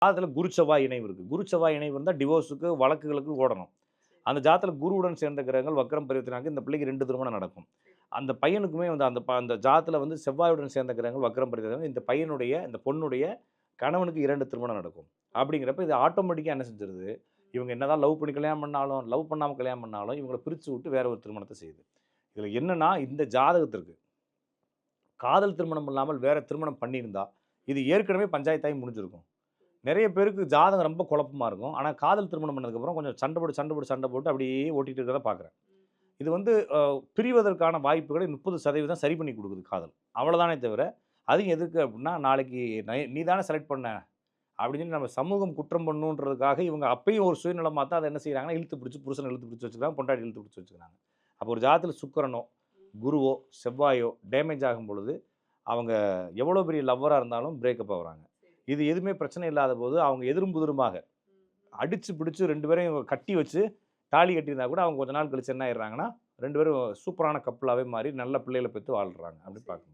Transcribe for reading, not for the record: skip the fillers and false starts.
ஜாதகத்துல குரு செவ்வாய் இணைவு இருக்கு. குரு செவ்வாய் இணைவு இருந்தா டிவோர்ஸுக்கு, வழக்குகளுக்கு ஓடணும். அந்த ஜாதகத்துல குருவுடன் சேர்ந்த கிரகங்கள் வக்ரம் பரிவர்த்தனையாகி இந்த பிள்ளைக்கு 2 திருமணம் நடக்கும். அந்த பையனுக்குமே வந்து அந்த ஜாதகத்துல வந்து செவ்வாயுடன் சேர்ந்த கிரகங்கள் வக்ரம் பரிவர்த்தனை இந்த பையனுடைய, இந்த பொண்ணுடைய கணவனுக்கு 2 திருமணம் நடக்கும். அப்படிங்கிறப்ப இது ஆட்டோமேட்டிக்கா என்ன செஞ்சுருது, இவங்க என்னதான் லவ் பண்ணி கல்யாணம் பண்ணாலும், லவ் பண்ணாம கல்யாணம் பண்ணாலும் இவங்கள பிரிச்சு விட்டு வேற ஒரு திருமணத்த செய்யுது. இதுல என்னன்னா, இந்த ஜாதகத்திற்கு காதல் திருமணம் இல்லாமல் வேற திருமணம் பண்ணியிருந்தா, இது ஏற்கனவே பஞ்சாயத்தாகி முடிஞ்சிருக்கும். நெறைய பேருக்கு ஜாதகம் ரொம்ப குழப்பமா இருக்கும். ஆனா, காதல் திருமணம் பண்ணதுக்கப்புறம் கொஞ்சம் சண்டை போட்டு அப்படியே ஓட்டிட்டு இருக்கிறத பார்க்குறேன். இது வந்து பிரிவதற்கான வாய்ப்புகளை 30% சரி பண்ணி குடுக்குது காதல். அவ்வளதானே தவிர, அதுவும் எதுக்கு அப்டின்னா, நாளைக்கு நீ தானே செலக்ட் பண்ண அப்படின்னு சொல்லி நம்ம சமூகம் குற்றம் பண்ணுன்றதுக்காக இவங்க அப்பயும் ஒரு சுயநலமா தான் அத என்ன செய்றாங்கன்னா, இழுத்து பிடிச்சு புருஷன இழுத்து பிடிச்சு வச்சுக்கிறாங்க, பொண்டாட்டிய இழுத்து பிடிச்சு வச்சுக்கிறாங்க. அப்போ ஒரு ஜாதகத்தில சுக்கிரனோ, குருவோ, செவ்வாயோ டேமேஜ் ஆகும் பொழுது, அவங்க எவ்வளோ பெரிய லவ்வரா இருந்தாலும் பிரேக்கப் ஆகுறாங்க. இது எதுவுமே பிரச்சனை இல்லாத போது, அவங்க எதிரும் புதிருமாக அடிச்சு பிடிச்சு 2 பேரையும் கட்டி வச்சு, தாலி கட்டியிருந்தா கூட அவங்க கொஞ்ச நாள் கழிச்சு என்ன ஆயிடுறாங்கன்னா, 2 பேரும் சூப்பரான கப்புலாவே மாறி நல்ல பிள்ளைகள பெத்து வாழ்றாங்க. அப்படி பார்க்கணும்.